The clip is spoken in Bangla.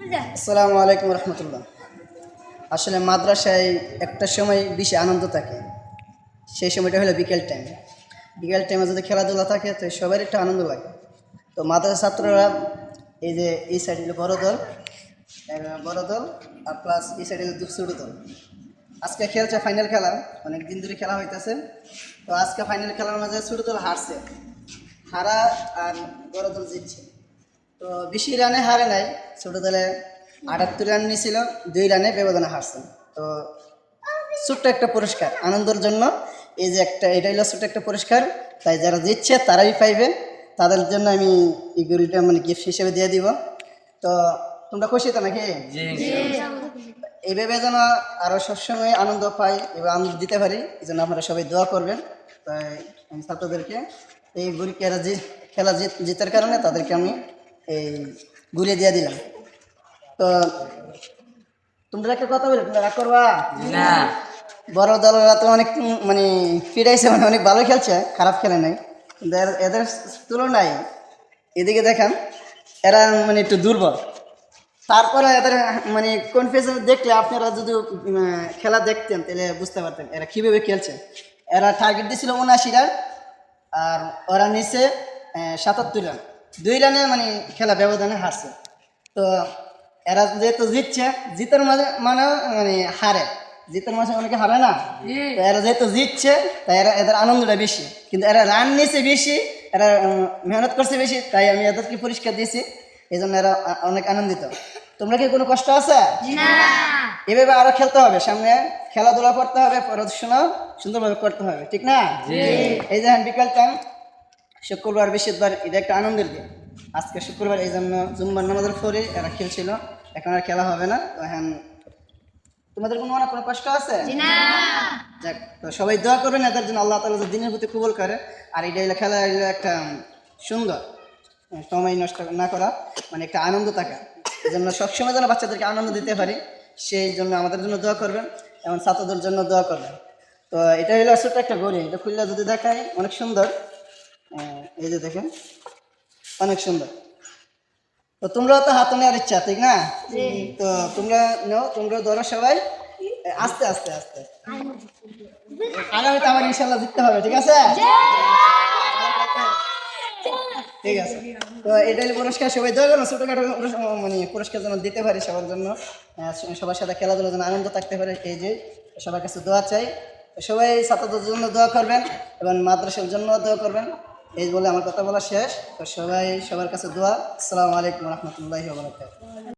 আসসালামু আলাইকুম রহমতুল্লাহ। আসলে মাদ্রাসায় একটা সময় বেশি আনন্দ থাকে, সেই সময়টা হলো বিকেল টাইম। বিকেল টাইমে যদি খেলাধুলা থাকে তো সবারই একটা আনন্দ লাগে। তো মাদ্রাসা ছাত্ররা এই যে এই সাইড হলো বড় দল আর প্লাস এই সাইড হলো ছোটো দল। আজকে খেলছে ফাইনাল খেলা, অনেক দিন ধরে খেলা হইতেছে। তো আজকে ফাইনাল খেলার মাঝে ছোটো দল হারছে, হারা আর বড় দল জিতছে। তো বেশি রানে হারে নাই, ছোটো দলে 78 রান নিয়েছিল, 2 রানে ব্যবধানে হারছে। তো ছোট্ট একটা পুরস্কার আনন্দের জন্য, এই যে এটা হলো ছোট্ট একটা পুরস্কার, তাই যারা জিতছে তারাই পাইবে, তাদের জন্য আমি এই গরুটা মানে গিফট হিসেবে দিয়ে দিব। তো তোমরা খুশি তো নাকি? এইভাবে যেন আরও সবসময় আনন্দ পাই এবং আনন্দ দিতে পারি, এই জন্য আপনারা সবাই দোয়া করবেন। তাই আমি ছাত্রদেরকে এই গরুকে খেলা জিতার কারণে তাদেরকে আমি এই ঘুরিয়ে দিয়ে দিলাম। তো তোমরা একটা কথা বলি, তোমরা রাগ করবা না। বড় দলেরা তো অনেক মানে ফিরাইছে, মানে অনেক ভালো খেলছে, খারাপ খেলে নাই। কিন্তু এদের তুলনায় এদিকে দেখেন এরা মানে একটু দুর্বল। তারপরে এদের মানে কনফিউশন দেখলে আপনারা যদি খেলা দেখতেন তাহলে বুঝতে পারতেন এরা কীভাবে খেলছে। এরা টার্গেট দিয়েছিল 79 রান, আর ওরা নিচে 77 রান, 2 রানে মানে খেলা ব্যবধানে হারছে। তো এরা যেহেতু জিতছে, জিতের মাঝে মানে মানে হারে, জিতের মাঝে অনেকে হারে না। তো এরা যেহেতু জিতছে তাই এদের আনন্দটা বেশি, কিন্তু এরা রান নিয়েছে বেশি, এরা মেহনত করছে বেশি, তাই আমি এদেরকে পুরস্কার দিয়েছি। এই জন্য এরা অনেক আনন্দিত। তোমরা কি কোনো কষ্ট আছে? এভাবে আরো খেলতে হবে, সামনে খেলাধুলা করতে হবে, পড়াশোনা সুন্দরভাবে করতে হবে, ঠিক না? এই যে বিকাল টাইম, শুক্রবার বৃহস্পতিবার, এটা একটা আনন্দের দিন। আজকে শুক্রবার, এই জন্য জুম্মার নামাজের পরে এরা খেলছিল, এখন আর খেলা হবে না। তো এখন তোমাদের কোনো কোনো কষ্ট আছে? যাক, তো সবাই দোয়া করবেন এদের জন্য, আল্লাহ তাআলা দিনের প্রতি কবুল করে। আর এটা হলো খেলা, হলো একটা সুন্দর সময় নষ্ট না করা, মানে একটা আনন্দ থাকা। এই জন্য সবসময় যেন বাচ্চাদেরকে আনন্দ দিতে পারি, সেই জন্য আমাদের জন্য দোয়া করবেন এবং ছাত্রদের জন্য দোয়া করবেন। তো এটা হলো ছোট্ট একটা গড়ি, এটা খুললে যদি দেখায় অনেক সুন্দর। এই যে দেখেন অনেক সুন্দর। তো তোমরাও তো হাতে নেওয়ার ইচ্ছা, ঠিক না? তো তোমরা নাও, তোমরা ধরো সবাই আস্তে আস্তে আস্তে। আগামীতে আমার ইনশাল্লাহ জিততে হবে, ঠিক আছে? ঠিক আছে। তো এটাই পুরস্কার, সবাই দোয়া করো ছোটখাটো মানে পুরস্কার যেন দিতে পারি সবার জন্য, সবার সাথে খেলাধুলার জন্য আনন্দ থাকতে পারে। এই যে সবার কাছে দোয়া চাই, সবাই ছাত্রদের জন্য দোয়া করবেন এবং মাদ্রাসার জন্য দোয়া করবেন। এই বলে আমার কথা বলা শেষ। তো সবাই সবার কাছে দোয়া। আসসালামু আলাইকুম রহমতুল্লাহি ওয়া বারাকাতুহু।